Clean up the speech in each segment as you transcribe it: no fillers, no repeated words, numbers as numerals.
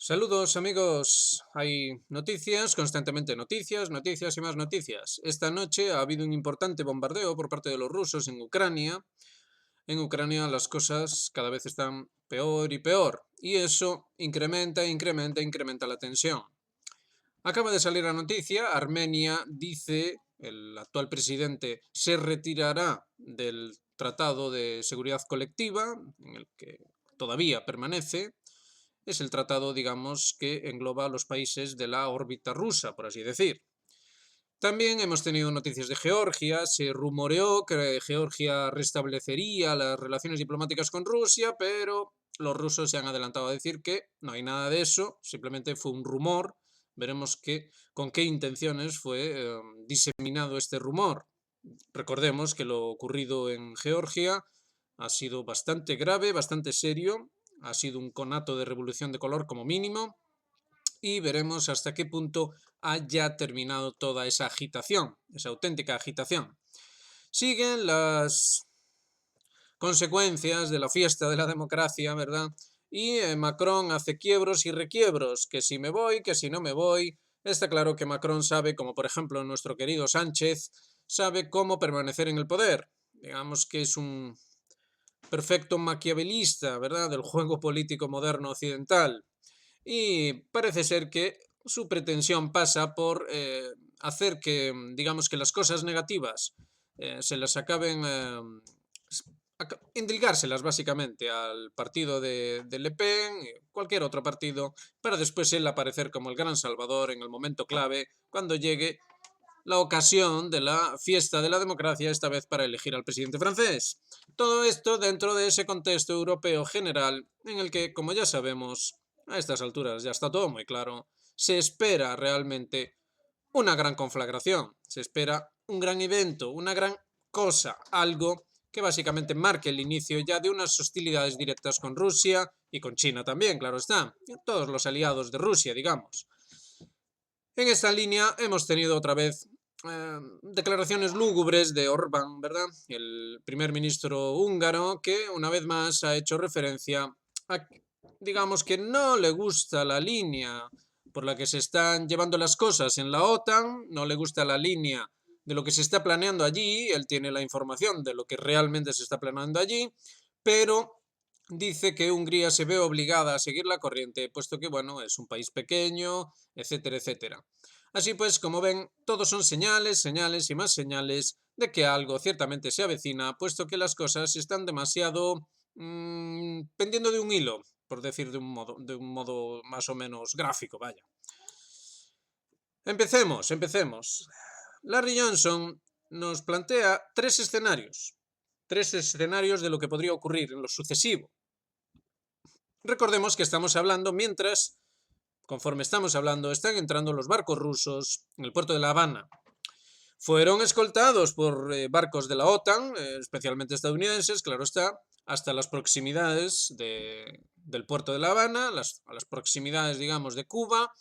Saludos amigos, hay noticias, constantemente noticias, noticias y más noticias. Esta noche ha habido un importante bombardeo por parte de los rusos en Ucrania. En Ucrania las cosas cada vez están peor y peor y eso incrementa la tensión. Acaba de salir la noticia, Armenia dice, el actual presidente se retirará del Tratado de Seguridad Colectiva, en el que todavía permanece. Es el tratado, digamos, que engloba a los países de la órbita rusa, por así decir. También hemos tenido noticias de Georgia. Se rumoreó que Georgia restablecería las relaciones diplomáticas con Rusia, pero los rusos se han adelantado a decir que no hay nada de eso, simplemente fue un rumor. Veremos con qué intenciones fue diseminado este rumor. Recordemos que lo ocurrido en Georgia ha sido bastante grave, bastante serio. Ha sido un conato de revolución de color como mínimo y veremos hasta qué punto haya terminado toda esa agitación, esa auténtica agitación. Siguen las consecuencias de la fiesta de la democracia, ¿verdad? Y Macron hace quiebros y requiebros, que si me voy, que si no me voy. Está claro que Macron sabe, como por ejemplo nuestro querido Sánchez, sabe cómo permanecer en el poder. Digamos que es un perfecto maquiavelista, ¿verdad?, del juego político moderno occidental. Y parece ser que su pretensión pasa por hacer que, digamos, que las cosas negativas se las acaben indilgárselas básicamente al partido de Le Pen, cualquier otro partido, para después él aparecer como el gran salvador en el momento clave, cuando llegue la ocasión de la fiesta de la democracia, esta vez para elegir al presidente francés. Todo esto dentro de ese contexto europeo general en el que, como ya sabemos, a estas alturas ya está todo muy claro, se espera realmente una gran conflagración, se espera un gran evento, una gran cosa, algo que básicamente marque el inicio ya de unas hostilidades directas con Rusia y con China también, claro está, todos los aliados de Rusia, digamos. En esta línea hemos tenido otra vez declaraciones lúgubres de Orbán, ¿verdad? El primer ministro húngaro, que una vez más ha hecho referencia a, digamos, que no le gusta la línea por la que se están llevando las cosas en la OTAN, no le gusta la línea de lo que se está planeando allí, él tiene la información de lo que realmente se está planeando allí, pero dice que Hungría se ve obligada a seguir la corriente, puesto que, bueno, es un país pequeño, etcétera, etcétera. Así pues, como ven, todos son señales, señales y más señales de que algo ciertamente se avecina, puesto que las cosas están demasiado pendiendo de un hilo, por decir de un modo más o menos gráfico, vaya. Empecemos. Larry Johnson nos plantea tres escenarios de lo que podría ocurrir en lo sucesivo. Recordemos que estamos hablando mientras, conforme estamos hablando, están entrando los barcos rusos en el puerto de La Habana. Fueron escoltados por barcos de la OTAN, especialmente estadounidenses, claro está, hasta las proximidades del puerto de La Habana, a las proximidades, digamos, de Cuba,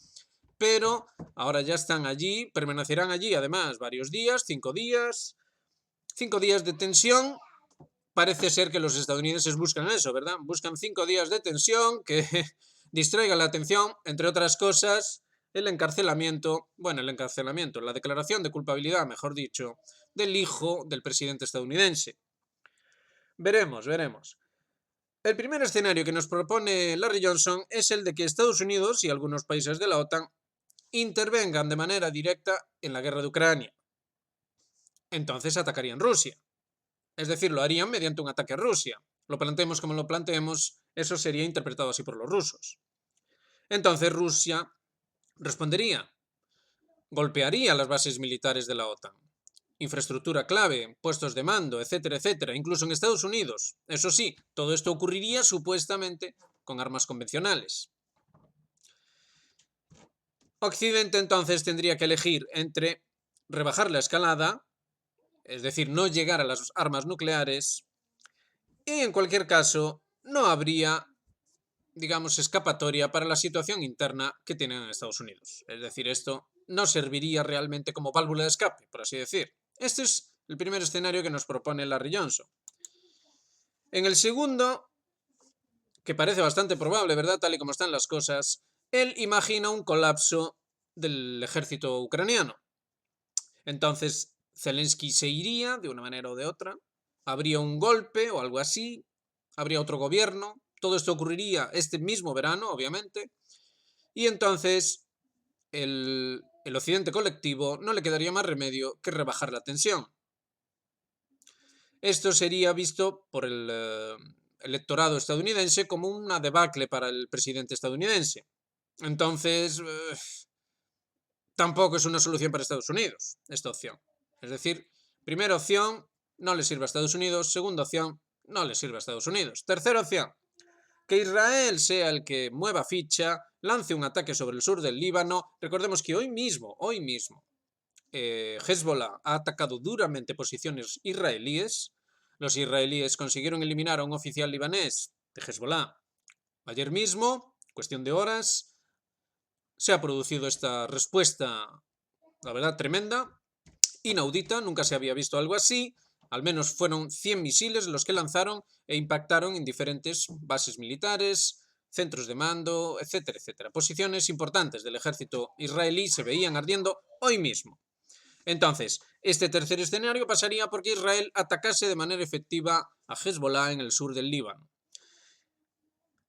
pero ahora ya están allí, permanecerán allí además varios días, 5 días de tensión. Parece ser que los estadounidenses buscan eso, ¿verdad? Buscan 5 días de tensión que distraigan la atención, entre otras cosas, la declaración de culpabilidad, mejor dicho, del hijo del presidente estadounidense. Veremos. El primer escenario que nos propone Larry Johnson es el de que Estados Unidos y algunos países de la OTAN intervengan de manera directa en la guerra de Ucrania. Entonces atacarían Rusia. Es decir, lo harían mediante un ataque a Rusia. Lo planteemos como lo planteemos, eso sería interpretado así por los rusos. Entonces Rusia respondería, golpearía las bases militares de la OTAN, infraestructura clave, puestos de mando, etcétera, etcétera, incluso en Estados Unidos. Eso sí, todo esto ocurriría supuestamente con armas convencionales. Occidente entonces tendría que elegir entre rebajar la escalada, es decir, no llegar a las armas nucleares, y en cualquier caso no habría, digamos, escapatoria para la situación interna que tienen en Estados Unidos. Es decir, esto no serviría realmente como válvula de escape, por así decir. Este es el primer escenario que nos propone Larry Johnson. En el segundo, que parece bastante probable, ¿verdad?, tal y como están las cosas, él imagina un colapso del ejército ucraniano. Entonces, Zelensky se iría de una manera o de otra, habría un golpe o algo así, habría otro gobierno, todo esto ocurriría este mismo verano, obviamente, y entonces el occidente colectivo no le quedaría más remedio que rebajar la tensión. Esto sería visto por el electorado estadounidense como una debacle para el presidente estadounidense. Entonces, tampoco es una solución para Estados Unidos esta opción. Es decir, primera opción, no le sirve a Estados Unidos. Segunda opción, no le sirve a Estados Unidos. Tercera opción, que Israel sea el que mueva ficha, lance un ataque sobre el sur del Líbano. Recordemos que hoy mismo, Hezbollah ha atacado duramente posiciones israelíes. Los israelíes consiguieron eliminar a un oficial libanés de Hezbollah. Ayer mismo, cuestión de horas, se ha producido esta respuesta, la verdad, tremenda, inaudita, nunca se había visto algo así. Al menos fueron 100 misiles los que lanzaron e impactaron en diferentes bases militares, centros de mando, etcétera, etcétera. Posiciones importantes del ejército israelí se veían ardiendo hoy mismo. Entonces, este tercer escenario pasaría porque Israel atacase de manera efectiva a Hezbollah en el sur del Líbano.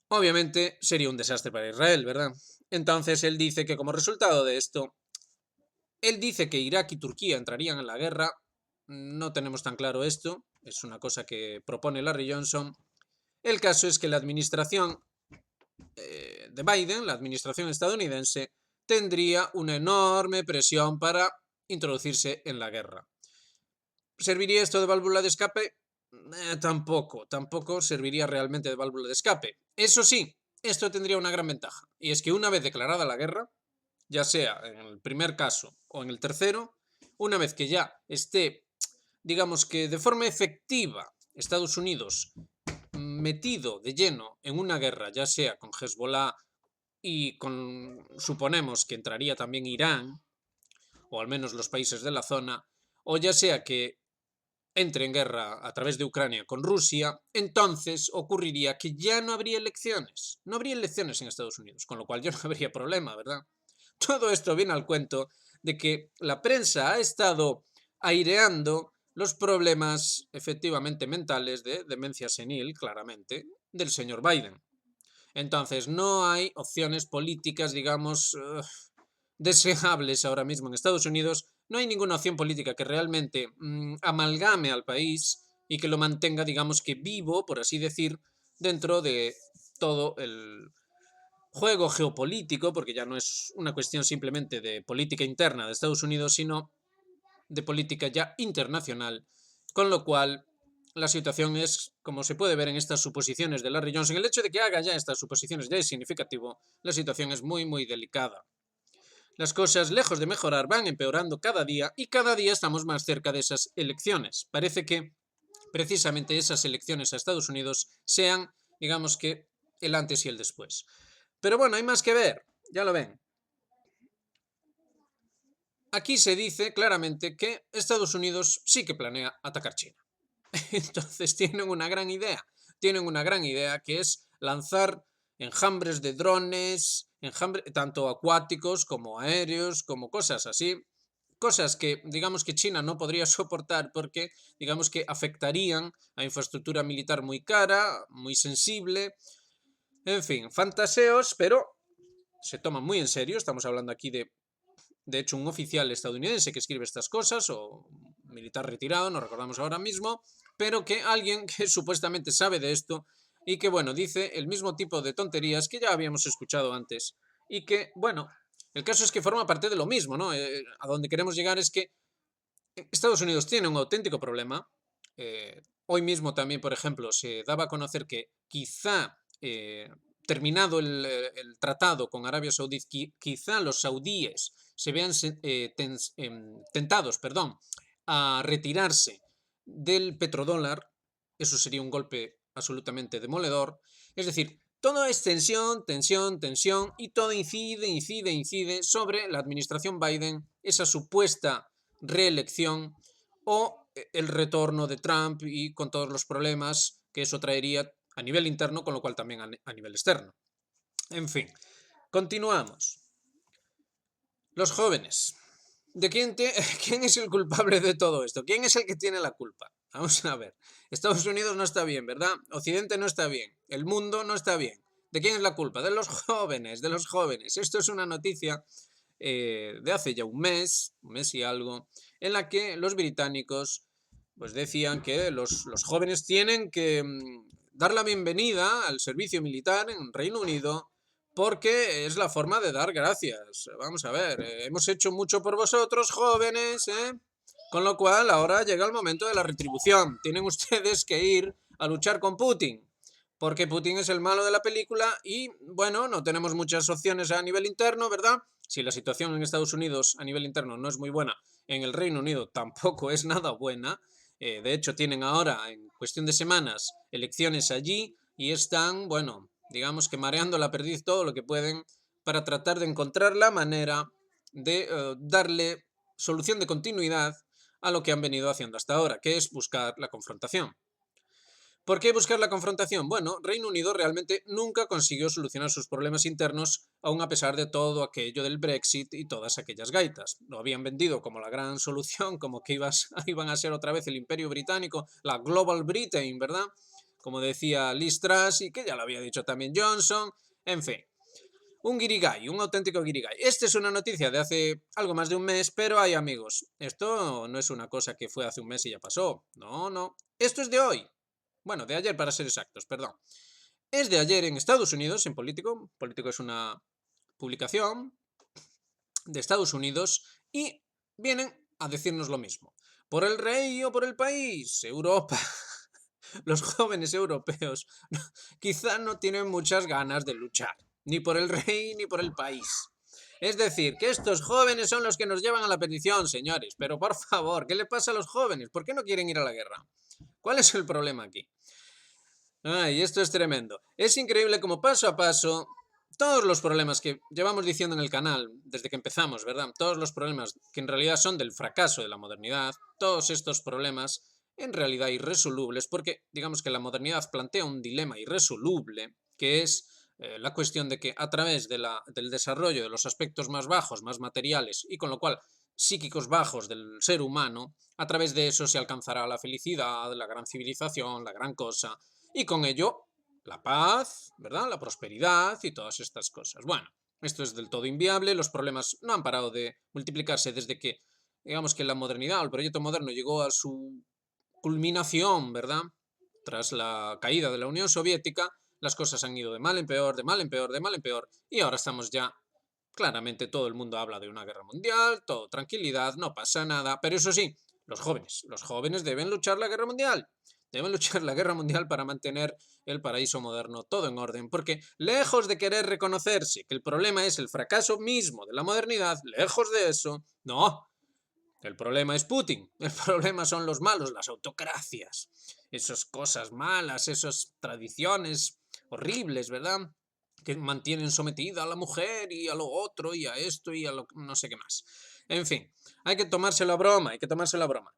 Obviamente sería un desastre para Israel, ¿verdad? Entonces él dice que como resultado de esto, él dice que Irak y Turquía entrarían en la guerra. No tenemos tan claro esto, es una cosa que propone Larry Johnson. El caso es que la administración de Biden, la administración estadounidense, tendría una enorme presión para introducirse en la guerra. ¿Serviría esto de válvula de escape? Tampoco serviría realmente de válvula de escape. Eso sí, esto tendría una gran ventaja, y es que una vez declarada la guerra, ya sea en el primer caso o en el tercero, una vez que ya esté, digamos que de forma efectiva, Estados Unidos metido de lleno en una guerra, ya sea con Hezbollah y suponemos que entraría también Irán, o al menos los países de la zona, o ya sea que entre en guerra a través de Ucrania con Rusia, entonces ocurriría que ya no habría elecciones. No habría elecciones en Estados Unidos, con lo cual ya no habría problema, ¿verdad? Todo esto viene al cuento de que la prensa ha estado aireando los problemas efectivamente mentales de demencia senil, claramente, del señor Biden. Entonces, no hay opciones políticas, digamos, deseables ahora mismo en Estados Unidos. No hay ninguna opción política que realmente amalgame al país y que lo mantenga, digamos que vivo, por así decir, dentro de todo el juego geopolítico, porque ya no es una cuestión simplemente de política interna de Estados Unidos, sino de política ya internacional, con lo cual la situación es, como se puede ver en estas suposiciones de Larry Johnson, el hecho de que haga ya estas suposiciones ya es significativo, la situación es muy, muy delicada. Las cosas, lejos de mejorar, van empeorando cada día y cada día estamos más cerca de esas elecciones. Parece que precisamente esas elecciones a Estados Unidos sean, digamos que, el antes y el después. Pero bueno, hay más que ver, ya lo ven. Aquí se dice claramente que Estados Unidos sí que planea atacar China. Entonces tienen una gran idea que es lanzar enjambres de drones, tanto acuáticos como aéreos, como cosas así, cosas que digamos que China no podría soportar porque digamos que afectarían a infraestructura militar muy cara, muy sensible, en fin, fantaseos, pero se toman muy en serio. Estamos hablando aquí de hecho, un oficial estadounidense que escribe estas cosas, o militar retirado, no recordamos ahora mismo, pero que alguien que supuestamente sabe de esto y que, bueno, dice el mismo tipo de tonterías que ya habíamos escuchado antes y que, bueno, el caso es que forma parte de lo mismo, ¿no? A donde queremos llegar es que Estados Unidos tiene un auténtico problema. Hoy mismo también, por ejemplo, se daba a conocer que quizá terminado el tratado con Arabia Saudí, quizá los saudíes se vean tentados, perdón, a retirarse del petrodólar. Eso sería un golpe absolutamente demoledor. Es decir, todo es tensión, tensión, tensión y todo incide sobre la administración Biden, esa supuesta reelección o el retorno de Trump y con todos los problemas que eso traería a nivel interno, con lo cual también a nivel externo. En fin, Continuamos. Los jóvenes. ¿Quién es el culpable de todo esto? ¿Quién es el que tiene la culpa? Vamos a ver. Estados Unidos no está bien, ¿verdad? Occidente no está bien. El mundo no está bien. ¿De quién es la culpa? De los jóvenes, de los jóvenes. Esto es una noticia de hace ya un mes y algo, en la que los británicos pues decían que los jóvenes tienen que dar la bienvenida al servicio militar en Reino Unido porque es la forma de dar gracias. Vamos a ver, hemos hecho mucho por vosotros, jóvenes, ¿eh? Con lo cual ahora llega el momento de la retribución. Tienen ustedes que ir a luchar con Putin, porque Putin es el malo de la película y, bueno, no tenemos muchas opciones a nivel interno, ¿verdad? Si la situación en Estados Unidos a nivel interno no es muy buena, en el Reino Unido tampoco es nada buena. De hecho, tienen ahora, en cuestión de semanas, elecciones allí y están, bueno, digamos que mareando la perdiz todo lo que pueden para tratar de encontrar la manera de darle solución de continuidad a lo que han venido haciendo hasta ahora, que es buscar la confrontación. ¿Por qué buscar la confrontación? Bueno, Reino Unido realmente nunca consiguió solucionar sus problemas internos, aun a pesar de todo aquello del Brexit y todas aquellas gaitas. Lo habían vendido como la gran solución, como que iban a ser otra vez el Imperio Británico, la Global Britain, ¿verdad? Como decía Liz Truss y que ya lo había dicho también Johnson. En fin, un guirigay, un auténtico guirigay. Esta es una noticia de hace algo más de un mes, pero hay amigos. Esto no es una cosa que fue hace un mes y ya pasó. No, no. Esto es de hoy. Bueno, de ayer para ser exactos, perdón. Es de ayer en Estados Unidos, en Político. Político es una publicación de Estados Unidos y vienen a decirnos lo mismo. Por el rey o por el país, Europa. Los jóvenes europeos quizá no tienen muchas ganas de luchar, ni por el rey ni por el país. Es decir, que estos jóvenes son los que nos llevan a la perdición, señores. Pero por favor, ¿qué le pasa a los jóvenes? ¿Por qué no quieren ir a la guerra? ¿Cuál es el problema aquí? Ay, esto es tremendo. Es increíble como paso a paso todos los problemas que llevamos diciendo en el canal desde que empezamos, ¿verdad? Todos los problemas que en realidad son del fracaso de la modernidad, todos estos problemas en realidad irresolubles, porque digamos que la modernidad plantea un dilema irresoluble, que es la cuestión de que a través del desarrollo de los aspectos más bajos, más materiales, y con lo cual psíquicos bajos del ser humano, a través de eso se alcanzará la felicidad, la gran civilización, la gran cosa, y con ello la paz, ¿verdad? La prosperidad y todas estas cosas. Bueno, esto es del todo inviable, los problemas no han parado de multiplicarse desde que, digamos que la modernidad, el proyecto moderno llegó a su culminación, ¿verdad? Tras la caída de la Unión Soviética, las cosas han ido de mal en peor, de mal en peor, de mal en peor, y ahora estamos ya, claramente todo el mundo habla de una guerra mundial, todo tranquilidad, no pasa nada, pero eso sí, los jóvenes deben luchar la guerra mundial. Deben luchar la guerra mundial para mantener el paraíso moderno todo en orden, porque lejos de querer reconocerse que el problema es el fracaso mismo de la modernidad, lejos de eso, no. El problema es Putin, el problema son los malos, las autocracias, esas cosas malas, esas tradiciones horribles, ¿verdad? Que mantienen sometida a la mujer y a lo otro y a esto y a lo no sé qué más. En fin, hay que tomárselo a broma, hay que tomárselo a broma.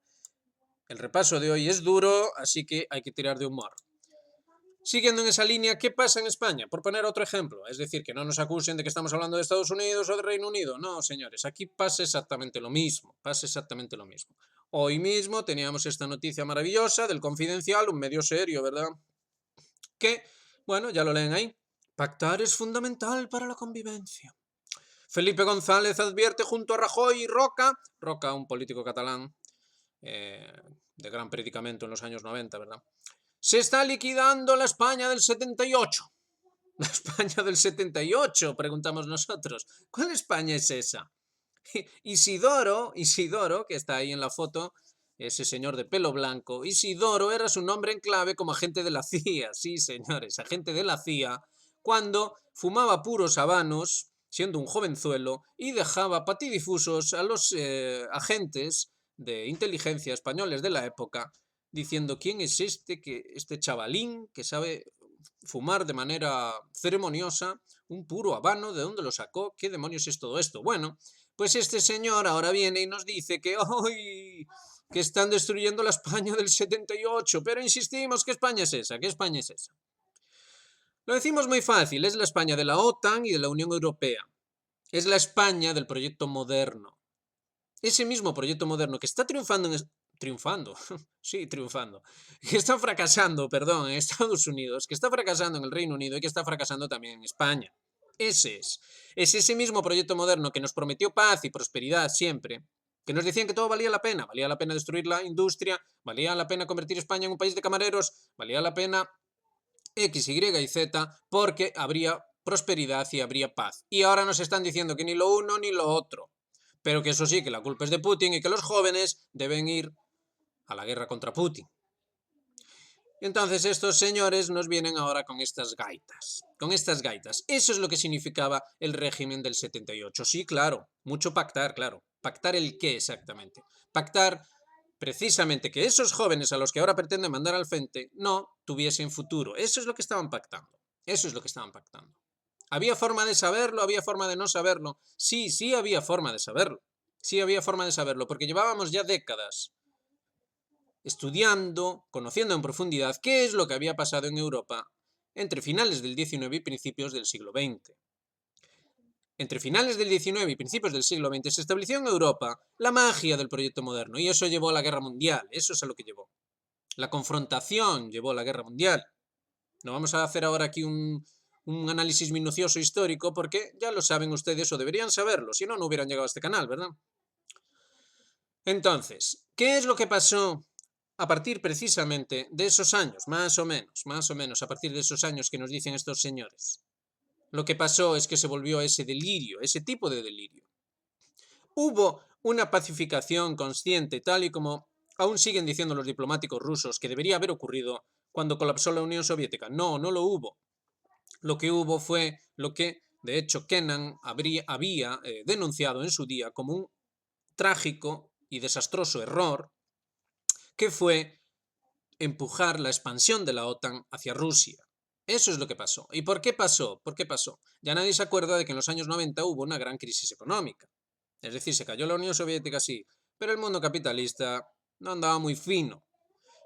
El repaso de hoy es duro, así que hay que tirar de humor. Siguiendo en esa línea, ¿qué pasa en España? Por poner otro ejemplo, es decir, que no nos acusen de que estamos hablando de Estados Unidos o de Reino Unido. No, señores, aquí pasa exactamente lo mismo, pasa exactamente lo mismo. Hoy mismo teníamos esta noticia maravillosa del Confidencial, un medio serio, ¿verdad? Que, bueno, ya lo leen ahí. Pactar es fundamental para la convivencia. Felipe González advierte junto a Rajoy y Roca, un político catalán de gran predicamento en los años 90, ¿verdad? Se está liquidando la España del 78. La España del 78, preguntamos nosotros. ¿Cuál España es esa? Isidoro, que está ahí en la foto, ese señor de pelo blanco, Isidoro era su nombre en clave como agente de la CIA, sí señores, agente de la CIA, cuando fumaba puros habanos, siendo un jovenzuelo, y dejaba patidifusos a los agentes de inteligencia españoles de la época, diciendo quién es este chavalín que sabe fumar de manera ceremoniosa un puro habano, ¿de dónde lo sacó? ¿Qué demonios es todo esto? Bueno, pues este señor ahora viene y nos dice que hoy que están destruyendo la España del 78, pero insistimos, ¿qué España es esa? ¿Qué España es esa? Lo decimos muy fácil, es la España de la OTAN y de la Unión Europea. Es la España del proyecto moderno. Ese mismo proyecto moderno que está triunfando triunfando, sí, triunfando, que está fracasando, perdón, en Estados Unidos, que está fracasando en el Reino Unido y que está fracasando también en España. Ese es. Es ese mismo proyecto moderno que nos prometió paz y prosperidad siempre, que nos decían que todo valía la pena destruir la industria, valía la pena convertir España en un país de camareros, valía la pena X, Y y Z, porque habría prosperidad y habría paz. Y ahora nos están diciendo que ni lo uno ni lo otro. Pero que eso sí, que la culpa es de Putin y que los jóvenes deben ir a la guerra contra Putin. Y entonces estos señores nos vienen ahora con estas gaitas. Con estas gaitas. Eso es lo que significaba el régimen del 78. Sí, claro. Mucho pactar, claro. ¿Pactar el qué exactamente? Pactar precisamente que esos jóvenes a los que ahora pretenden mandar al frente no tuviesen futuro. Eso es lo que estaban pactando. Eso es lo que estaban pactando. ¿Había forma de saberlo? ¿Había forma de no saberlo? Sí, sí había forma de saberlo. Sí había forma de saberlo, porque llevábamos ya décadas estudiando, conociendo en profundidad qué es lo que había pasado en Europa entre finales del XIX y principios del siglo XX. Entre finales del XIX y principios del siglo XX se estableció en Europa la magia del proyecto moderno y eso llevó a la guerra mundial, eso es a lo que llevó. La confrontación llevó a la guerra mundial. No vamos a hacer ahora aquí un análisis minucioso histórico porque ya lo saben ustedes o deberían saberlo, si no, no hubieran llegado a este canal, ¿verdad? Entonces, ¿qué es lo que pasó a partir precisamente de esos años, más o menos, a partir de esos años que nos dicen estos señores? Lo que pasó es que se volvió ese delirio, ese tipo de delirio. Hubo una pacificación consciente, tal y como aún siguen diciendo los diplomáticos rusos que debería haber ocurrido cuando colapsó la Unión Soviética. No, no lo hubo. Lo que hubo fue lo que, de hecho, Kennan había denunciado en su día como un trágico y desastroso error, que fue empujar la expansión de la OTAN hacia Rusia. Eso es lo que pasó. ¿Y por qué pasó? ¿Por qué pasó? Ya nadie se acuerda de que en los años 90 hubo una gran crisis económica. Es decir, se cayó la Unión Soviética, sí, pero el mundo capitalista no andaba muy fino.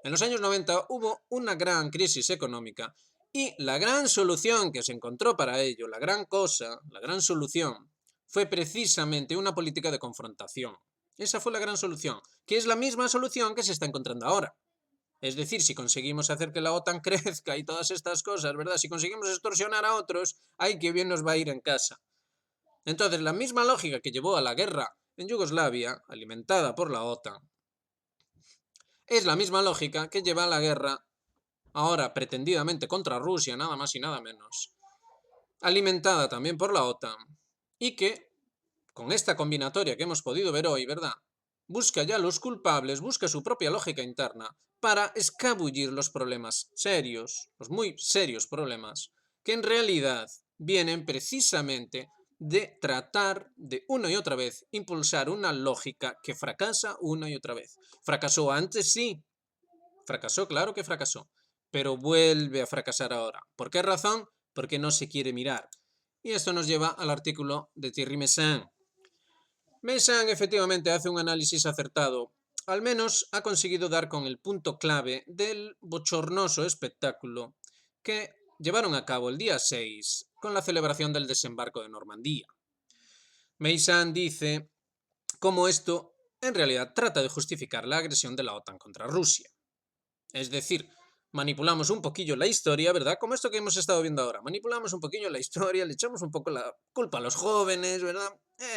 En los años 90 hubo una gran crisis económica y la gran solución que se encontró para ello, la gran cosa, la gran solución, fue precisamente una política de confrontación. Esa fue la gran solución, que es la misma solución que se está encontrando ahora. Es decir, si conseguimos hacer que la OTAN crezca y todas estas cosas, ¿verdad? Si conseguimos extorsionar a otros, ¡ay, qué bien nos va a ir en casa! Entonces, la misma lógica que llevó a la guerra en Yugoslavia, alimentada por la OTAN, es la misma lógica que lleva a la guerra, ahora pretendidamente contra Rusia, nada más y nada menos, alimentada también por la OTAN, y que, con esta combinatoria que hemos podido ver hoy, ¿verdad? Busca ya los culpables, busca su propia lógica interna para escabullir los problemas serios, los muy serios problemas, que en realidad vienen precisamente de tratar de una y otra vez impulsar una lógica que fracasa una y otra vez. Fracasó antes, sí, fracasó, claro que fracasó, pero vuelve a fracasar ahora. ¿Por qué razón? Porque no se quiere mirar. Y esto nos lleva al artículo de Thierry Meyssan. Meyssan efectivamente hace un análisis acertado. Al menos ha conseguido dar con el punto clave del bochornoso espectáculo que llevaron a cabo el día 6 con la celebración del desembarco de Normandía. Meyssan dice cómo esto en realidad trata de justificar la agresión de la OTAN contra Rusia. Es decir, manipulamos un poquillo la historia, ¿verdad? Como esto que hemos estado viendo ahora. Manipulamos un poquillo la historia, le echamos un poco la culpa a los jóvenes, ¿verdad?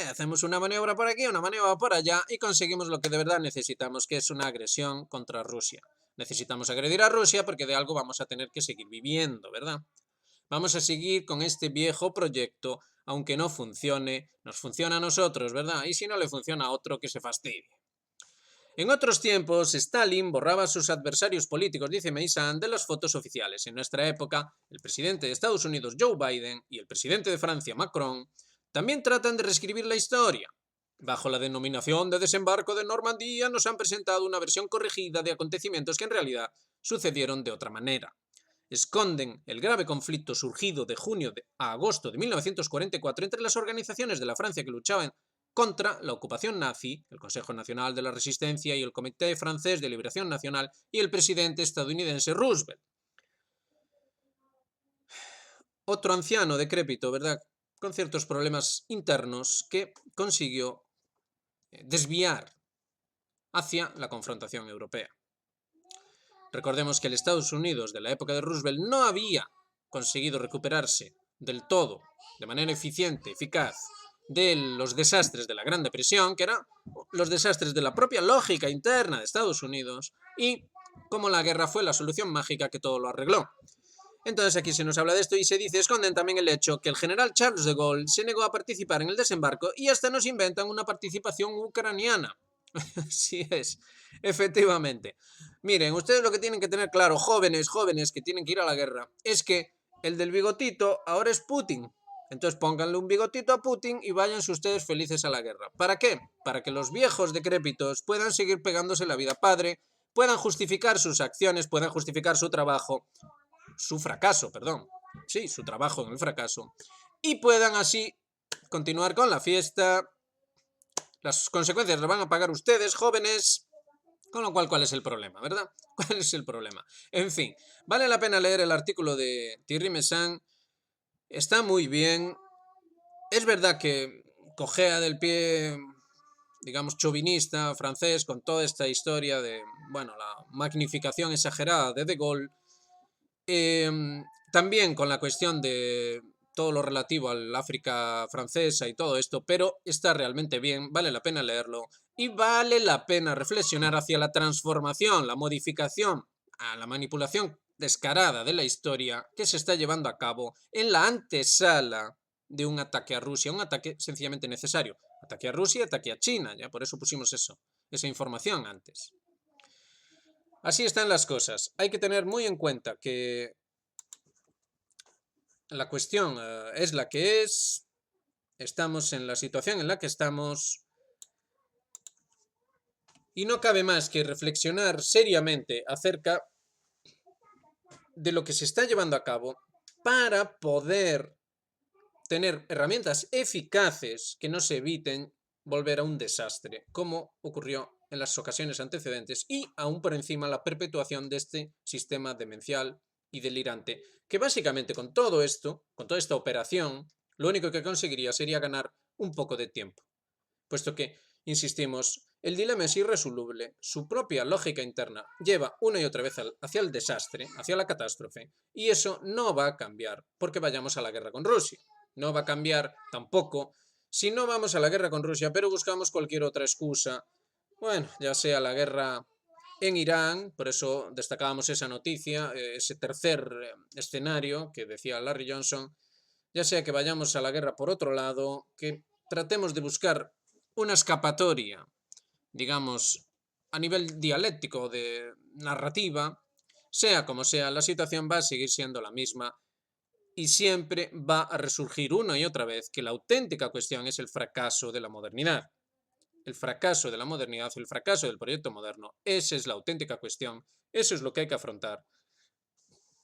Hacemos una maniobra por aquí, una maniobra por allá y conseguimos lo que de verdad necesitamos, que es una agresión contra Rusia. Necesitamos agredir a Rusia porque de algo vamos a tener que seguir viviendo, ¿verdad? Vamos a seguir con este viejo proyecto, aunque no funcione, nos funciona a nosotros, ¿verdad? Y si no le funciona a otro, que se fastidie. En otros tiempos, Stalin borraba a sus adversarios políticos, dice Meyssan, de las fotos oficiales. En nuestra época, el presidente de Estados Unidos, Joe Biden, y el presidente de Francia, Macron, también tratan de reescribir la historia. Bajo la denominación de desembarco de Normandía, nos han presentado una versión corregida de acontecimientos que en realidad sucedieron de otra manera. Esconden el grave conflicto surgido de junio a agosto de 1944 entre las organizaciones de la Francia que luchaban contra la ocupación nazi, el Consejo Nacional de la Resistencia y el Comité Francés de Liberación Nacional y el presidente estadounidense Roosevelt. otro anciano decrépito, ¿verdad?, con ciertos problemas internos que consiguió desviar hacia la confrontación europea. Recordemos que el Estados Unidos de la época de Roosevelt no había conseguido recuperarse del todo, de manera eficiente, eficaz, de los desastres de la Gran Depresión, que eran los desastres de la propia lógica interna de Estados Unidos, y como la guerra fue la solución mágica que todo lo arregló. Entonces aquí se nos habla de esto y se dice, esconden también el hecho que el general Charles de Gaulle se negó a participar en el desembarco y hasta nos inventan una participación ucraniana. Así es, efectivamente. Miren, ustedes lo que tienen que tener claro, jóvenes que tienen que ir a la guerra, es que el del bigotito ahora es Putin. Entonces pónganle un bigotito a Putin y váyanse ustedes felices a la guerra. ¿Para qué? Para que los viejos decrépitos puedan seguir pegándose la vida padre, puedan justificar sus acciones, puedan justificar su trabajo, su fracaso, perdón. Sí, su trabajo en el fracaso. Y puedan así continuar con la fiesta. Las consecuencias las van a pagar ustedes, jóvenes. Con lo cual, ¿cuál es el problema, verdad? ¿Cuál es el problema? En fin, vale la pena leer el artículo de Thierry Meyssan. Está muy bien. Es verdad que cojea del pie, digamos, chauvinista francés con toda esta historia de, bueno, la magnificación exagerada de Gaulle. También con la cuestión de todo lo relativo al África francesa y todo esto, pero está realmente bien, vale la pena leerlo y vale la pena reflexionar hacia la transformación, la modificación, a la manipulación descarada de la historia que se está llevando a cabo en la antesala de un ataque a Rusia, un ataque sencillamente necesario. Ataque a Rusia, ataque a China, ya por eso pusimos esa información antes. Así están las cosas. Hay que tener muy en cuenta que la cuestión es la que es, estamos en la situación en la que estamos y no cabe más que reflexionar seriamente acerca de lo que se está llevando a cabo para poder tener herramientas eficaces que nos eviten volver a un desastre, como ocurrió en las ocasiones antecedentes, y aún por encima la perpetuación de este sistema demencial y delirante, que básicamente con todo esto, con toda esta operación, lo único que conseguiría sería ganar un poco de tiempo, puesto que, insistimos, el dilema es irresoluble, su propia lógica interna lleva una y otra vez hacia el desastre, hacia la catástrofe, y eso no va a cambiar porque vayamos a la guerra con Rusia. No va a cambiar tampoco si no vamos a la guerra con Rusia, pero buscamos cualquier otra excusa. Bueno, ya sea la guerra en Irán, por eso destacábamos esa noticia, ese tercer escenario que decía Larry Johnson, ya sea que vayamos a la guerra por otro lado, que tratemos de buscar una escapatoria, digamos, a nivel dialéctico de narrativa, sea como sea, la situación va a seguir siendo la misma y siempre va a resurgir una y otra vez que la auténtica cuestión es el fracaso de la modernidad. El fracaso de la modernidad, el fracaso del proyecto moderno, esa es la auténtica cuestión, eso es lo que hay que afrontar.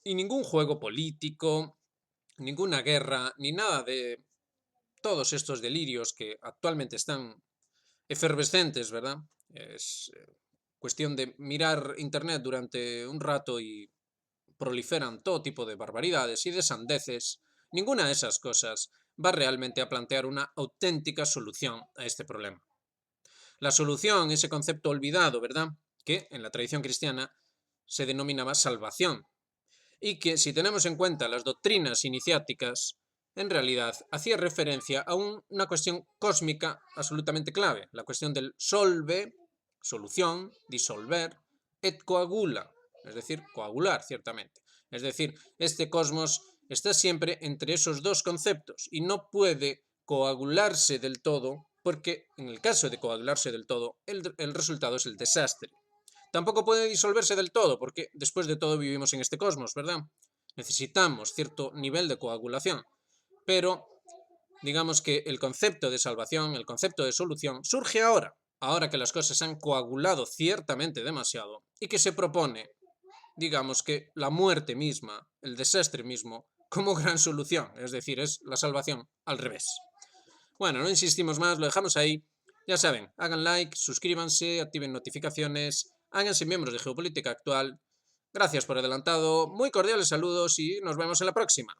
Y ningún juego político, ninguna guerra, ni nada de todos estos delirios que actualmente están efervescentes, ¿verdad? Es cuestión de mirar internet durante un rato y proliferan todo tipo de barbaridades y de sandeces. Ninguna de esas cosas va realmente a plantear una auténtica solución a este problema. La solución, ese concepto olvidado, ¿verdad?, que en la tradición cristiana se denominaba salvación, y que si tenemos en cuenta las doctrinas iniciáticas, en realidad hacía referencia a una cuestión cósmica absolutamente clave, la cuestión del solve, solución, disolver, et coagula, es decir, coagular, ciertamente. Es decir, este cosmos está siempre entre esos dos conceptos y no puede coagularse del todo, porque en el caso de coagularse del todo, el resultado es el desastre. Tampoco puede disolverse del todo, porque después de todo vivimos en este cosmos, ¿verdad? Necesitamos cierto nivel de coagulación, pero digamos que el concepto de salvación, el concepto de solución, surge ahora que las cosas han coagulado ciertamente demasiado y que se propone, digamos que la muerte misma, el desastre mismo, como gran solución, es decir, es la salvación al revés. Bueno, no insistimos más, lo dejamos ahí. Ya saben, hagan like, suscríbanse, activen notificaciones, háganse miembros de Geopolítica Actual. Gracias por adelantado, muy cordiales saludos y nos vemos en la próxima.